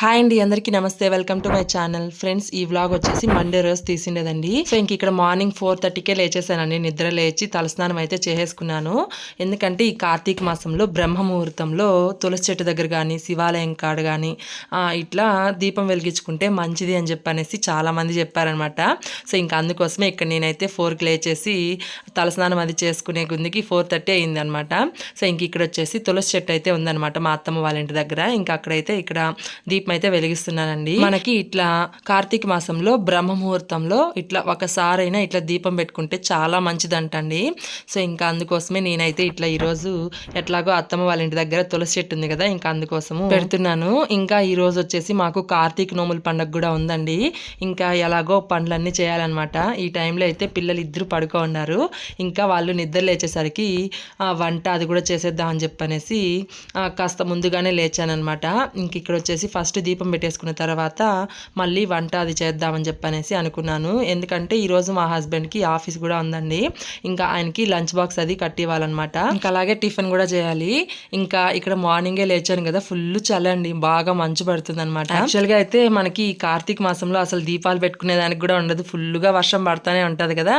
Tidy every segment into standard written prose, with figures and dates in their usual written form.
Hi అండి, అందరికీ నమస్తే. Welcome to my channel. Friends, ఈ వ్లాగ్ వచ్చేసి మండే రోజు తీసిండేదండి. సో ఇంక ఇక్కడ మార్నింగ్ 4:30కే లేచేసానండి. నిద్ర లేచి తలస్నానం అయితే చేసేసుకున్నాను. ఎందుకంటే ఈ కార్తీక మాసంలో బ్రహ్మ ముహూర్తంలో తులసి చెట్టు దగ్గర కానీ శివాలయం కాడ కానీ ఇట్లా దీపం వెలిగించుకుంటే మంచిది అని చెప్పనేసి చాలామంది చెప్పారనమాట. సో ఇంకా అందుకోసమే ఇక్కడ నేనైతే 4కి లేచేసి తలస్నానం అది చేసుకునే గుందికి 4:30 అయింది అనమాట. సో ఇంక ఇక్కడ వచ్చేసి తులసి చెట్టు అయితే ఉందన్నమాట మా అత్తమ్మ వాళ్ళ ఇంటి దగ్గర. ఇంకా అక్కడైతే ఇక్కడ దీపం అయితే వెలిగిస్తున్నానండి. మనకి ఇట్లా కార్తీక మాసంలో బ్రహ్మ ముహూర్తంలో ఇట్లా ఒకసారైనా ఇట్లా దీపం పెట్టుకుంటే చాలా మంచిదంటండి. సో ఇంకా అందుకోసమే నేనైతే ఇట్లా ఈరోజు ఎట్లాగో అత్తమ్మ వాళ్ళ ఇంటి దగ్గర తులసి చెట్టు ఉంది కదా, ఇంకా అందుకోసము పెడుతున్నాను. ఇంకా ఈ రోజు వచ్చేసి మాకు కార్తీక నోముల పండుగ కూడా ఉందండి. ఇంకా ఎలాగో పనులన్నీ చేయాలన్నమాట. ఈ టైంలో అయితే పిల్లలు ఇద్దరు పడుకో ఉన్నారు. ఇంకా వాళ్ళు నిద్ర లేచేసరికి వంట అది కూడా చేసేద్దాం అని చెప్పనేసి కాస్త ముందుగానే లేచానమాట. ఇంక ఇక్కడ వచ్చేసి ఫస్ట్ దీపం పెట్టేసుకున్న తర్వాత మళ్ళీ వంట అది చేద్దామని చెప్పనేసి అనుకున్నాను. ఎందుకంటే ఈరోజు మా హస్బెండ్కి ఆఫీస్ కూడా ఉందండి. ఇంకా ఆయనకి లంచ్ బాక్స్ అది కట్టివ్వాలన్నమాట. ఇంకా అలాగే టిఫిన్ కూడా చేయాలి. ఇంకా ఇక్కడ మార్నింగే లేచాను కదా, ఫుల్ చలండి, బాగా మంచు పడుతుంది అనమాట. యాక్చువల్గా అయితే మనకి ఈ కార్తీక మాసంలో అసలు దీపాలు పెట్టుకునే దానికి కూడా ఉండదు, ఫుల్గా వర్షం పడుతూనే ఉంటుంది కదా.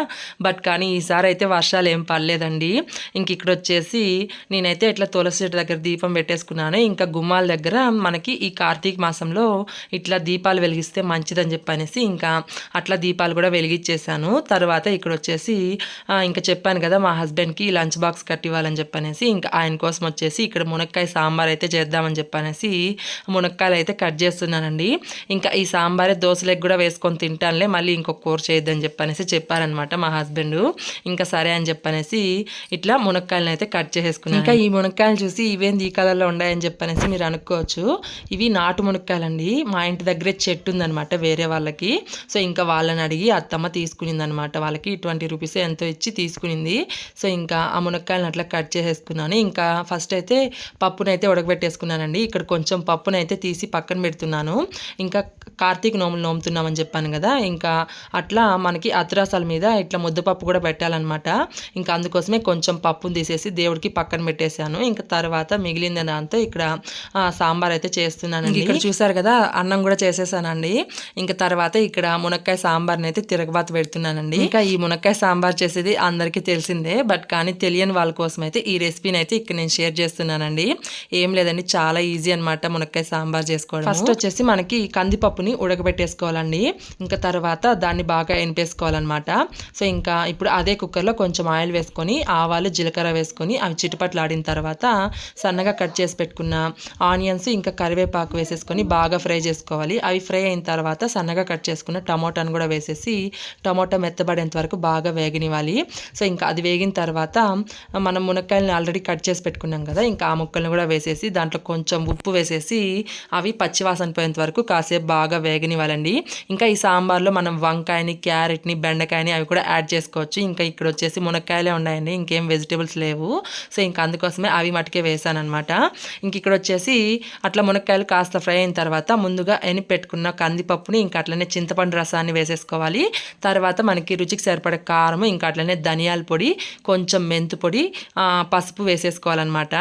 బట్ కానీ ఈసారి అయితే వర్షాలు ఏం పడలేదండి. ఇంక ఇక్కడ వచ్చేసి నేనైతే ఇట్లా తులసి చెట్టు దగ్గర దీపం పెట్టేసుకున్నాను. ఇంకా గుమ్మాల దగ్గర మనకి ఈ కార్తీక మాసంలో ఇట్లా దీపాలు వెలిగిస్తే మంచిదని చెప్పనేసి ఇంకా అట్లా దీపాలు కూడా వెలిగించేసాను. తర్వాత ఇక్కడ వచ్చేసి ఇంకా చెప్పాను కదా మా హస్బెండ్కి లంచ్ బాక్స్ కట్టివ్వాలని చెప్పనేసి ఇంకా ఆయన కోసం వచ్చేసి ఇక్కడ మునక్కాయ సాంబార్ అయితే చేద్దామని చెప్పనేసి మునక్కాయలు అయితే కట్ చేస్తున్నానండి. ఇంకా ఈ సాంబారే దోశలకు కూడా వేసుకొని తింటానులే, మళ్ళీ ఇంకొక కూర చేయొద్దని చెప్పనేసి చెప్పారనమాట మా హస్బెండ్. ఇంకా సరే అని చెప్పనేసి ఇట్లా మునక్కాయలను అయితే కట్ చేసేసుకున్నాను. ఇంకా ఈ మునక్కాయలు చూసి ఇవేంది ఈ కలర్లో ఉన్నాయని చెప్పనేసి మీరు అనుకోవచ్చు. ఇవి నాటు మునక్కాయలండి. మా ఇంటి దగ్గరే చెట్టు ఉందనమాట వేరే వాళ్ళకి. సో ఇంకా వాళ్ళని అడిగి అత్తమ్మ తీసుకునింది అనమాట. వాళ్ళకి 20 రూపీస్ ఎంతో ఇచ్చి తీసుకునింది. సో ఇంకా ఆ మునక్కాయలను అట్లా కట్ చేసేసుకున్నాను. ఇంకా ఫస్ట్ అయితే పప్పునైతే ఉడకబెట్టేసుకున్నానండి. ఇక్కడ కొంచెం పప్పునైతే తీసి పక్కన పెడుతున్నాను. ఇంకా కార్తీక నోములు నోముతున్నామని చెప్పాను కదా, ఇంకా అట్లా మనకి అత్రాసాల మీద ఇట్లా ముద్దపప్పు కూడా పెట్టాలన్నమాట. ఇంకా అందుకోసమే కొంచెం పప్పును తీసేసి దేవుడికి పక్కన పెట్టేశాను. ఇంకా తర్వాత మిగిలిన దాంతో ఇక్కడ సాంబార్ అయితే చేస్తున్నానండి. ఇక్కడ చూసారు కదా, అన్నం కూడా చేసేసానండి. ఇంకా తర్వాత ఇక్కడ మునక్కాయ సాంబార్ని అయితే తిరగబాత పెడుతున్నానండి. ఇంకా ఈ మునక్కాయ సాంబార్ చేసేది అందరికీ తెలిసిందే, బట్ కానీ తెలియని వాళ్ళ కోసం అయితే ఈ రెసిపీని అయితే ఇక్కడ నేను షేర్ చేస్తున్నానండి. ఏం లేదండి, చాలా ఈజీ అనమాట మునక్కాయ సాంబార్ చేసుకోవడం. ఫస్ట్ వచ్చేసి మనకి కందిపప్పుని ఉడకబెట్టేసుకోవాలండి. ఇంకా తర్వాత దాన్ని బాగా ఎనిపేసుకోవాలన్నమాట. సో ఇంకా ఇప్పుడు అదే కుక్కర్లో కొంచెం ఆయిల్ వేసుకొని ఆవాలు జీలకర్ర వేసుకొని అవి చిటపట్లు ఆడిన తర్వాత సన్నగా కట్ చేసి పెట్టుకున్న ఆనియన్స్ ఇంకా కరివేపాకు వేసేసుకొని బాగా ఫ్రై చేసుకోవాలి. అవి ఫ్రై అయిన తర్వాత సన్నగా కట్ చేసుకున్న టమోటాను కూడా వేసేసి టమోటా మెత్తబడేంత వరకు బాగా వేగనివ్వాలి. సో ఇంకా అది వేగిన తర్వాత మనం మునక్కాయలను ఆల్రెడీ కట్ చేసి పెట్టుకున్నాం కదా, ఇంకా ఆ ముక్కలను కూడా వేసేసి దాంట్లో కొంచెం ఉప్పు వేసేసి అవి పచ్చివాసన పోయేంత వరకు కాసేపు బాగా వేగనివ్వాలండి. ఇంకా ఈ సాంబార్లో మనం వంకాయని, క్యారెట్ని, బెండకాయని అవి కూడా యాడ్ చేసుకోవచ్చు. ఇంకా ఇక్కడ వచ్చేసి మునక్కాయలే ఉన్నాయండి, ఇంకేం వెజిటేబుల్స్ లేవు. సో ఇంకా అందుకోసమే అవి మటుకే వేసాను అనమాట. ఇంక ఇక్కడ వచ్చేసి అట్లా మునక్కాయలు కాస్త ఫ్రై అయిన తర్వాత ముందుగా ఎనిపి పెట్టుకున్న కందిపప్పుని ఇంకా అట్లనే చింతపండు రసాన్ని వేసేసుకోవాలి. తర్వాత మనకి రుచికి సరిపడే కారం, ఇంకా అట్లనే ధనియాల పొడి, కొంచెం మెంతు పొడి, పసుపు వేసేసుకోవాలన్నమాట.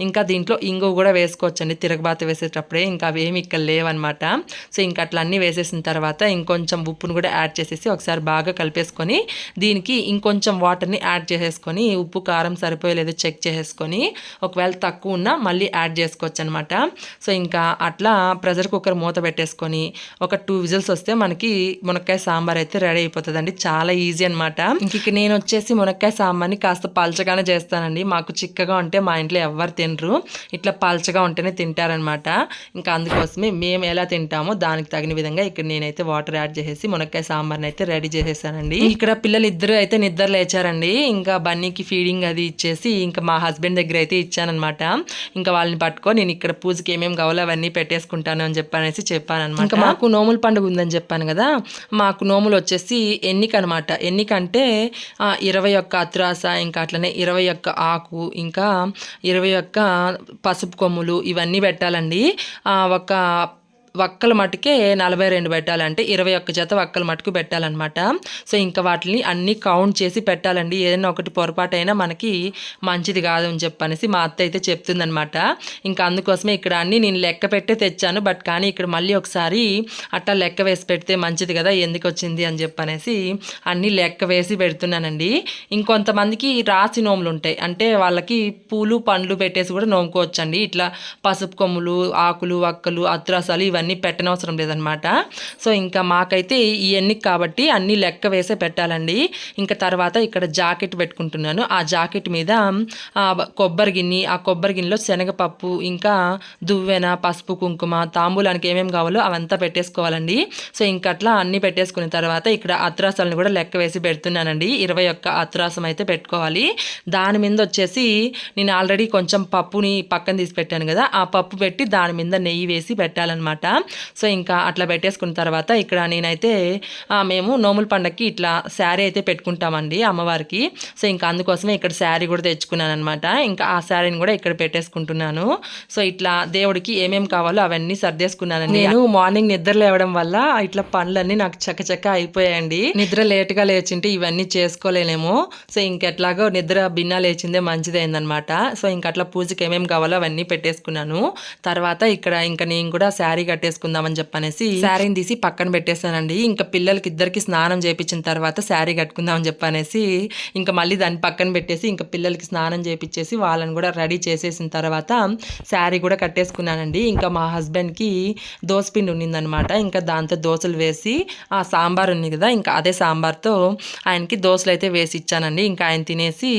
ఇంకా దీంట్లో ఇంగువ కూడా వేసుకోవచ్చండి తిరగబాత వేసేటప్పుడే, ఇంకా అవేమి ఇక్కడ లేవన్నమాట. సో ఇంకా అట్లా అన్నీ వేసేసిన తర్వాత ఇంకొంచెం ఉప్పును కూడా యాడ్ చేసేసి ఒకసారి బాగా కలిపేసుకొని దీనికి ఇంకొంచెం వాటర్ని యాడ్ చేసేసుకొని ఉప్పు కారం సరిపోయలేదో చెక్ చేసేసుకొని ఒకవేళ తక్కువ ఉన్నా మళ్ళీ యాడ్ చేసుకోవచ్చు అనమాట. సో ఇంకా అట్లా ప్రెషర్ కుక్కర్ మూత పెట్టేసుకొని ఒక 2 విజిల్స్ వస్తే మనకి మునక్కాయ సాంబార్ అయితే రెడీ అయిపోతుందండి. చాలా ఈజీ అనమాట. ఇంక నేను వచ్చేసి మునక్కాయ సాంబార్ని కాస్త పల్చగానే చేస్తానండి. మాకు చిక్కగా ఉంటే మా ఇంట్లో ఎవరు తినరు, ఇట్లా పల్చగా ఉంటేనే తింటారనమాట. ఇంకా అందుకోసమే మేము ఎలా తింటామో దానికి తగిన విధంగా ఇక్కడ నేనైతే వాటర్ యాడ్ చేసేసి మునక్కాయ సాంబార్ని అయితే రెడీ చేసేసానండి. ఇక్కడ పిల్లలు ఇద్దరు అయితే నిద్ర లేచారండి. ఇంకా బన్నీకి ఫీడింగ్ అది ఇచ్చేసి ఇంకా మా హస్బెండ్ దగ్గర అయితే ఇచ్చానమాట. ఇంకా వాళ్ళని పట్టుకొని నేను ఇక్కడ పూజకి ఏమేమి కావాలో అవన్నీ పెట్టేసుకుంటాను అని చెప్పనేసి చెప్పాను అనమాట. ఇంకా మాకు నోముల పండుగ ఉందని చెప్పాను కదా, మాకు నోములు వచ్చేసి ఎన్నిక అనమాట. ఎన్నికంటే 21 అత్రాస, ఇంకా అట్లనే 21 ఆకు, ఇంకా 21 పసుపు కొమ్ములు ఇవన్నీ పెట్టాలండి. ఒక వక్కల మటుకే 42 పెట్టాలంటే 21 జత వక్కల మటుకు పెట్టాలన్నమాట. సో ఇంకా వాటిని అన్నీ కౌంట్ చేసి పెట్టాలండి. ఏదైనా ఒకటి పొరపాటైనా మనకి మంచిది కాదు అని చెప్పనేసి మా అత్త అయితే చెప్తుందనమాట. ఇంకా అందుకోసమే ఇక్కడ అన్నీ నేను లెక్క పెట్టే తెచ్చాను. బట్ కానీ ఇక్కడ మళ్ళీ ఒకసారి అట్టా లెక్క వేసి పెడితే మంచిది కదా, ఎందుకు వచ్చింది అని చెప్పనేసి అన్నీ లెక్క వేసి పెడుతున్నానండి. ఇంకొంతమందికి రాసి నోములు ఉంటాయి, అంటే వాళ్ళకి పూలు పండ్లు పెట్టేసి కూడా నోముకోవచ్చండి. ఇట్లా పసుపు కొమ్ములు, ఆకులు, వక్కలు, అత్రాసాలు ఇవన్నీ పెట్టనవసరం లేదనమాట. సో ఇంకా మాకైతే ఇవన్నీ కాబట్టి అన్నీ లెక్క వేసే పెట్టాలండి. ఇంకా తర్వాత ఇక్కడ జాకెట్ పెట్టుకుంటున్నాను. ఆ జాకెట్ మీద కొబ్బరి గిన్నె, ఆ కొబ్బరి గిన్నెలో శనగపప్పు, ఇంకా దువ్వెన, పసుపు, కుంకుమ, తాంబూలానికి ఏమేమి కావాలో అవంతా పెట్టేసుకోవాలండి. సో ఇంకా అట్లా అన్నీ పెట్టేసుకున్న తర్వాత ఇక్కడ అత్రాసాలను కూడా లెక్క వేసి పెడుతున్నానండి. 21 అత్రాసం అయితే పెట్టుకోవాలి. దాని మీద వచ్చేసి నేను ఆల్రెడీ కొంచెం పప్పుని పక్కన తీసి పెట్టాను కదా, ఆ పప్పు పెట్టి దాని మీద నెయ్యి వేసి పెట్టాలన్నమాట. సో ఇంకా అట్లా పెట్టేసుకున్న తర్వాత ఇక్కడ నేనైతే మేము నోముల పండగకి ఇట్లా శారీ అయితే పెట్టుకుంటామండి అమ్మవారికి. సో ఇంకా అందుకోసమే ఇక్కడ శారీ కూడా తెచ్చుకున్నాను అనమాట. ఇంకా ఆ శారీని కూడా ఇక్కడ పెట్టేసుకుంటున్నాను. సో ఇట్లా దేవుడికి ఏమేమి కావాలో అవన్నీ సర్దేసుకున్నానండి. నేను మార్నింగ్ నిద్ర లేవడం వల్ల ఇట్లా పనులన్నీ నాకు చక్కచక్క అయిపోయాయండి. నిద్ర లేట్గా లేచింటే ఇవన్నీ చేసుకోలేనేమో. సో ఇంకెట్లాగో నిద్ర భిన్నా లేచిందే మంచిదైందనమాట. సో ఇంక అట్లా పూజకి ఏమేమి కావాలో అవన్నీ పెట్టేసుకున్నాను. తర్వాత ఇక్కడ ఇంకా నేను కూడా శారీ కట్టేసుకుందామని చెప్పనేసి శారీని తీసి పక్కన పెట్టేశానండి. ఇంకా పిల్లలకి ఇద్దరికి స్నానం చేయించిన తర్వాత శారీ కట్టుకుందామని చెప్పనేసి ఇంకా మళ్ళీ దాన్ని పక్కన పెట్టేసి ఇంకా పిల్లలకి స్నానం చేయించేసి వాళ్ళని కూడా రెడీ చేసేసిన తర్వాత శారీ కూడా కట్టేసుకున్నానండి. ఇంకా మా హస్బెండ్కి దోసపిండి ఉన్నిందనమాట. ఇంకా దాంతో దోశలు వేసి ఆ సాంబార్ ఉంది కదా, ఇంకా అదే సాంబార్తో ఆయనకి దోశలు అయితే వేసి ఇచ్చానండి. ఇంకా ఆయన తినేసి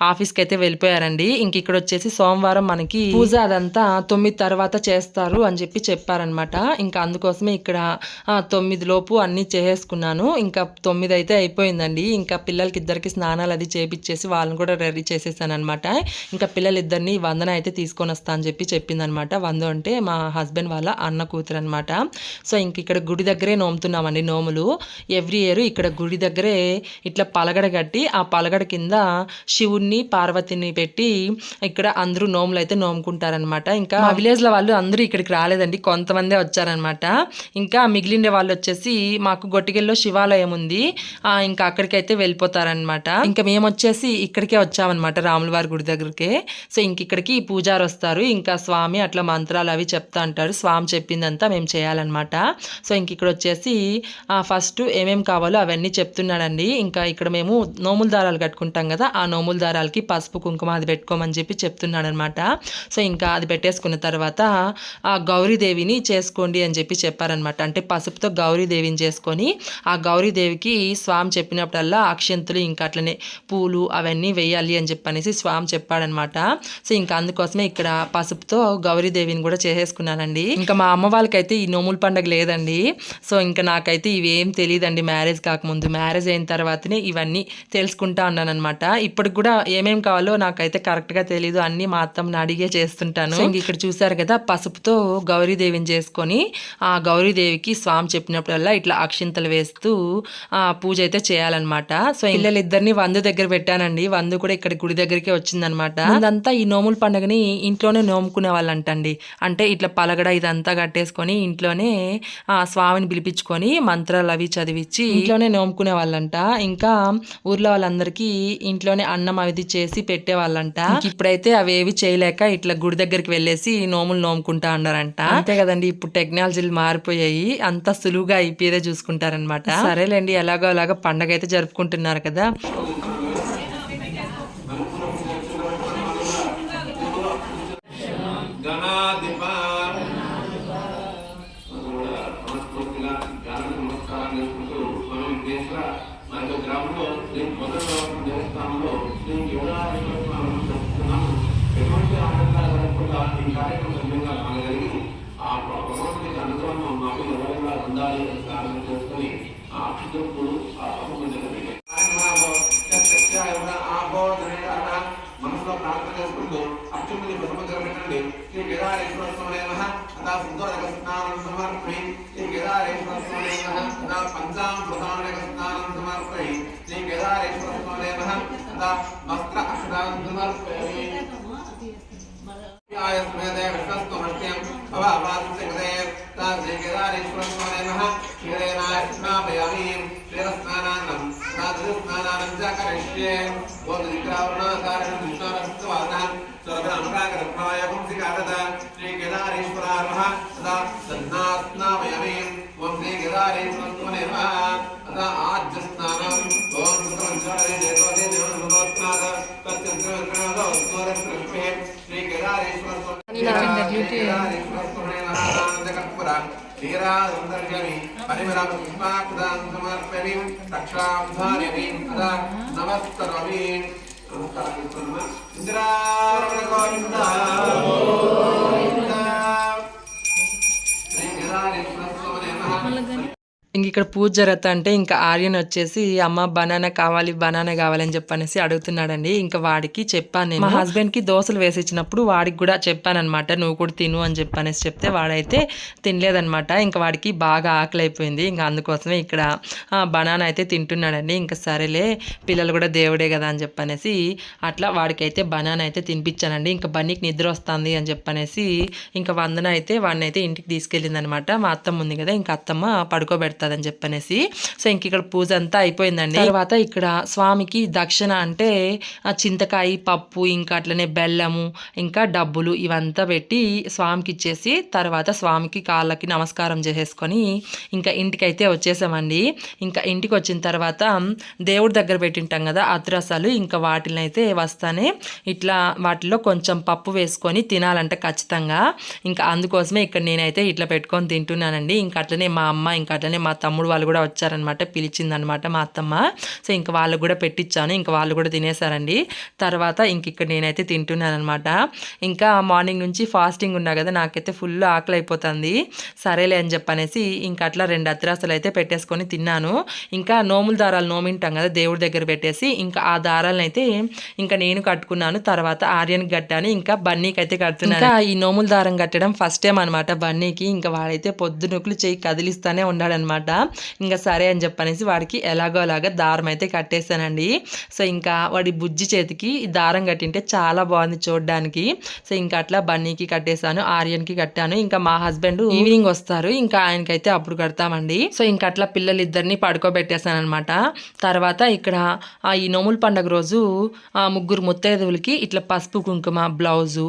ఆఫీస్కి అయితే వెళ్ళిపోయారండి. ఇంక ఇక్కడ వచ్చేసి సోమవారం మనకి పూజ అదంతా 9 తర్వాత చేస్తారు అని చెప్పారనమాట. ఇంకా అందుకోసమే ఇక్కడ 9 లోపు అన్నీ చేసేసుకున్నాను. ఇంకా 9 అయితే అయిపోయిందండి. ఇంకా పిల్లలకి ఇద్దరికి స్నానాలు అది చేపించేసి వాళ్ళని కూడా రెడీ చేసేసాను అనమాట. ఇంకా పిల్లలిద్దరిని వందన అయితే తీసుకొని వస్తా అని చెప్పిందనమాట. వంద అంటే మా హస్బెండ్ వాళ్ళ అన్న కూతురు అనమాట. సో ఇంక ఇక్కడ గుడి దగ్గరే నోముతున్నామండి నోములు. ఎవ్రీ ఇయర్ ఇక్కడ గుడి దగ్గరే ఇట్లా పలగడ కట్టి ఆ పలగడ కింద శివుణ్ణి పార్వతిని పెట్టి ఇక్కడ అందరూ నోములు అయితే నోముకుంటారనమాట. ఇంకా మా విలేజ్లో వాళ్ళు అందరూ ఇక్కడికి రాలేదండి, కొంతమందే వచ్చారనమాట. ఇంకా మిగిలిన వాళ్ళు వచ్చేసి మాకు గొట్టిగెల్లో శివాలయం ఉంది, ఇంకా అక్కడికైతే వెళ్ళిపోతారనమాట. ఇంకా మేము వచ్చేసి ఇక్కడికే వచ్చామన్నమాట, రాములవారి గుడి దగ్గరికే. సో ఇంక ఇక్కడికి పూజారు వస్తారు. ఇంకా స్వామి అట్లా మంత్రాలు అవి చెప్తా అంటారు. స్వామి చెప్పిందంతా మేము చేయాలన్నమాట. సో ఇంక ఇక్కడ వచ్చేసి ఫస్ట్ ఏమేమి కావాలో అవన్నీ చెప్తున్నాడండి. ఇంకా ఇక్కడ మేము నోముల దారాలు కట్టుకుంటాం కదా, ఆ నోముల దారాలకి పసుపు కుంకుమ అది పెట్టుకోమని చెప్తున్నాడు అనమాట. సో ఇంకా అది పెట్టేసుకున్న తర్వాత ఆ గౌరీదేవిని చేసుకోండి అని చెప్పారనమాట. అంటే పసుపుతో గౌరీదేవిని చేసుకొని ఆ గౌరీదేవికి స్వామి చెప్పినప్పుడల్లా అక్షంతులు ఇంకా అట్లనే పూలు అవన్నీ వేయాలి అని చెప్పనేసి స్వామి చెప్పాడనమాట. సో ఇంకా అందుకోసమే ఇక్కడ పసుపుతో గౌరీదేవిని కూడా చేసేసుకున్నానండి. ఇంకా మా అమ్మ వాళ్ళకైతే ఈ నోముల పండుగ లేదండి. సో ఇంకా నాకైతే ఇవేం తెలియదండి మ్యారేజ్ కాకముందు. మ్యారేజ్ అయిన తర్వాతనే ఇవన్నీ తెలుసుకుంటా ఉన్నాను అనమాట. ఇప్పటికి కూడా ఏమేమి కావాలో నాకైతే కరెక్ట్గా తెలీదు, అన్నీ మా అత్తమ్మని అడిగే చేస్తుంటాను. ఇంక ఇక్కడ చూసారు కదా, పసుపుతో గౌరీదేవిని చేసుకొని ఆ గౌరీదేవికి స్వామి చెప్పినప్పుడల్లా ఇట్లా అక్షింతలు వేస్తూ పూజ అయితే చేయాలన్నమాట. సో పిల్లలిద్దరిని వందు దగ్గర పెట్టానండి. వందు కూడా ఇక్కడ గుడి దగ్గరికి వచ్చిందనమాట. ఇదంతా ఈ నోముల పండుగని ఇంట్లోనే నోముకునే వాళ్ళంటండి. అంటే ఇట్లా పలగడ ఇదంతా కట్టేసుకొని ఇంట్లోనే స్వామిని పిలిపించుకొని మంత్రాలు అవి చదివించి ఇంట్లోనే నోముకునే వాళ్ళంట. ఇంకా ఊర్లో వాళ్ళందరికీ ఇంట్లోనే అన్నం అది చేసి పెట్టే వాళ్ళంట. ఇప్పుడైతే అవేవి చేయలేక ఇట్లా గుడి దగ్గరికి వెళ్ళేసి నోములు నోముకుంటా అన్నారంట. అంతే కదండి, ఇప్పుడు టెక్నాలజీలు మారిపోయాయి, అంత సులువుగా అయిపోయేదే చూసుకుంటారనమాట. సరేలేండి, ఎలాగో అలాగో పండగ అయితే జరుపుకుంటున్నారు కదా. మనసులో ప్రార్థన చేసుకుంటూ అత్యున్నతి బ్రహ్మగ్రహించండి. శ్రీ కేదారేశ్వరస్వామి స్నానం సమర్పై శ్రీ కేదారేశ్వరస్వామి పంచామృతానికి స్నానం సమర్పై శ్రీ కేదారేశ్వరస్వామి వస్త్ర అక్షరాన్ని సమర్పై శ్రీ శ్రీకాళహస్త్యే ఓం దిక్రావణాకారం విష్ణోరస్తవాదః సర్వనామకారత్వాయ పుంసికారత శ్రీ కేదారేశ్వరార్హ సదా సన్నాత్నామయమే ఓం శ్రీ కేదారేశ్వరస్మనే నమః అదా ఆజ్ఞస్నానం ఓం సుతమంచారే దేవదే దేవనమోత్నాద తత్యంత్రవిక్రమదో స్మరస్మృష్మే శ్రీ కేదారేశ్వరస్మనే నమః ఆనందకర్పూర క్షీరాదంతర్యమి పరిమళం పుష్పాకుదాం సమర్పయామి రక్షాం ధారయామి అదా నమస్కరోమి నమస్కారం చేస్తున్నామా ఇంద్రారమణ గోవింద గోవింద శ్రీ కేదారేశ్వరస్మనే నమః. ఇంక ఇక్కడ పూజ జరుగుతా అంటే ఇంకా ఆర్యన్ వచ్చేసి అమ్మ బనానా కావాలని చెప్పనేసి అడుగుతున్నాడండి. ఇంకా వాడికి చెప్పాను నేను, మా హస్బెండ్ కి దోశలు వేసి ఇచ్చినప్పుడు వాడికి కూడా చెప్పానమాట, నువ్వు కూడా తిను అని చెప్పనేసి చెప్తే వాడైతే తినలేదనమాట. ఇంకా వాడికి బాగా ఆకలి అయిపోయింది. ఇంకా అందుకోసమే ఇక్కడ బనానా అయితే తింటున్నాడండి. ఇంకా సరేలే పిల్లలు కూడా దేవుడే కదా అని చెప్పనేసి అట్లా వాడికైతే బనానా అయితే తినిపించానండి. ఇంకా బన్నీకి నిద్ర వస్తుంది అని చెప్పనేసి ఇంకా వందన అయితే వాడిని అయితే ఇంటికి తీసుకెళ్ళింది అనమాట. మా అత్తమ్మ ఉంది కదా, ఇంకా అత్తమ్మ పడుకోబెడతాదని చెప్పనేసి. సో ఇంక ఇక్కడ పూజ అంతా అయిపోయిందండి. తర్వాత ఇక్కడ స్వామికి దక్షిణ అంటే చింతకాయ పప్పు ఇంకా అట్లనే బెల్లము ఇంకా డబ్బులు ఇవంతా పెట్టి స్వామికి ఇచ్చేసి తర్వాత స్వామికి కాళ్ళకి నమస్కారం చేసేసుకొని ఇంకా ఇంటికైతే వచ్చేసామండి. ఇంకా ఇంటికి వచ్చిన తర్వాత దేవుడి దగ్గర పెట్టింటాం కదా అత్రసాలు, ఇంకా వాటిని అయితే వస్తానే ఇట్లా వాటిలో కొంచెం పప్పు వేసుకొని తినాలంటే ఖచ్చితంగా. ఇంకా అందుకోసమే ఇక్కడ నేనైతే ఇట్లా పెట్టుకొని తింటున్నానండి. ఇంకా అట్లనే మా అమ్మ ఇంకా అట్లనే మా తమ్ముడు వాళ్ళు కూడా వచ్చారనమాట, పిలిచిందనమాట మా అత్తమ్మ. సో ఇంకా వాళ్ళకు కూడా పెట్టించాను, ఇంకా వాళ్ళు కూడా తినేసారండి. తర్వాత ఇంక ఇక్కడ నేనైతే తింటున్నాను అనమాట. ఇంకా మార్నింగ్ నుంచి ఫాస్టింగ్ ఉన్నా కదా, నాకైతే ఫుల్ ఆకలి అయిపోతుంది. సరేలే అని చెప్పనేసి ఇంకా అట్లా 2 అత్రాసలు అయితే పెట్టేసుకొని తిన్నాను. ఇంకా నోముల దారాలు నోమింటాం కదా దేవుడి దగ్గర పెట్టేసి ఇంకా ఆ దారాలను అయితే ఇంకా నేను కట్టుకున్నాను. తర్వాత ఆర్యన్కి కట్టాను, ఇంకా బన్నీకి అయితే కడుతున్నాను. ఇంకా ఈ నోముల దారం కట్టడం ఫస్ట్ టైం అనమాట బన్నీకి. ఇంకా వాడైతే పొద్దునొక్కులు చేయి కదిలిస్తానే ఉన్నాడనమాట. ఇంకా సరే అని చెప్పనేసి వాడికి ఎలాగో అలాగా దారం అయితే కట్టేశానండి. సో ఇంకా వాడి బుజ్జి చేతికి ఈ దారం కట్టింటే చాలా బాగుంది చూడడానికి. సో ఇంకా అట్లా బన్నీకి కట్టేశాను, ఆర్యన్కి కట్టాను. ఇంకా మా హస్బెండ్ ఈవినింగ్ వస్తారు, ఇంకా ఆయనకైతే అప్పుడు కడతామండి. సో ఇంకా అట్లా పిల్లలిద్దరిని పడుకోబెట్టేశాను అనమాట. తర్వాత ఇక్కడ ఈ నోముల పండుగ రోజు 3 ముత్తైదువులకి ఇట్లా పసుపు కుంకుమ బ్లౌజు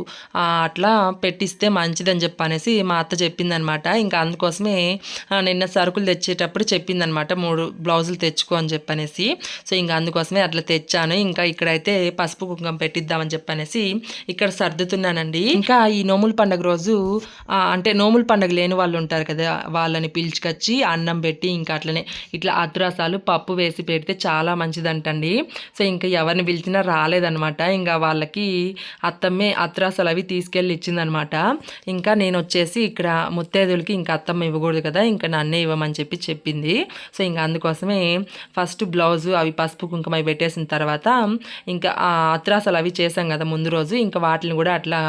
అట్లా పెట్టిస్తే మంచిదని చెప్పనేసి మా అత్త చెప్పిందనమాట. ఇంకా అందుకోసమే నిన్న సరుకులు తెచ్చేటప్పుడు చెప్పిందనమాట 3 బ్లౌజులు తెచ్చుకో అని చెప్పనేసి. సో ఇంకా అందుకోసమే అట్లా తెచ్చాను. ఇంకా ఇక్కడైతే పసుపు కుంకుమ పెట్టిద్దామని చెప్పనేసి ఇక్కడ సర్దుతున్నానండి. ఇంకా ఈ నోముల పండుగ రోజు అంటే నోముల పండుగ లేని వాళ్ళు ఉంటారు కదా, వాళ్ళని పిలుచుకొచ్చి అన్నం పెట్టి ఇంకా అట్లనే ఇట్లా అత్రాసాలు పప్పు వేసి పెడితే చాలా మంచిదంటండి. సో ఇంకా ఎవరిని పిలిచినా రాలేదనమాట. ఇంకా వాళ్ళకి అత్తమ్మే అత్రాసాలు అవి తీసుకెళ్ళి ఇచ్చిందనమాట. ఇంకా నేను వచ్చేసి ఇక్కడ ముత్తైదులకి ఇంకా అత్తమ్మ ఇవ్వకూడదు కదా, ఇంకా నన్నే ఇవ్వమని చెప్పింది. సో ఇంకా అందుకోసమే ఫస్ట్ బ్లౌజు అవి పసుపు కుంకుమ పెట్టేసిన తర్వాత ఇంకా అత్రాసాలు అవి చేసాం కదా ముందు రోజు, ఇంకా వాటిని కూడా అట్లా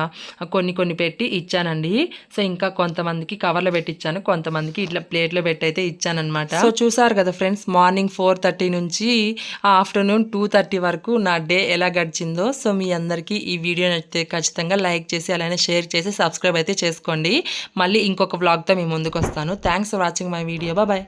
కొన్ని పెట్టి ఇచ్చానండి. సో ఇంకా కొంతమందికి కవర్లో పెట్టించాను, కొంతమందికి ఇట్లా ప్లేట్లో పెట్టి అయితే ఇచ్చానమాట. సో చూసారు కదా ఫ్రెండ్స్, మార్నింగ్ 4:30 నుంచి ఆఫ్టర్నూన్ 2:30 వరకు నా డే ఎలా గడిచిందో. సో మీ అందరికీ ఈ వీడియో నచ్చితే ఖచ్చితంగా లైక్ చేసి అలానే షేర్ చేసి సబ్స్క్రైబ్ అయితే చేసుకోండి. మళ్ళీ ఇంకొక వ్లాగ్తో మీ ముందుకు వస్తాను. Thanks for watching my video. Bye.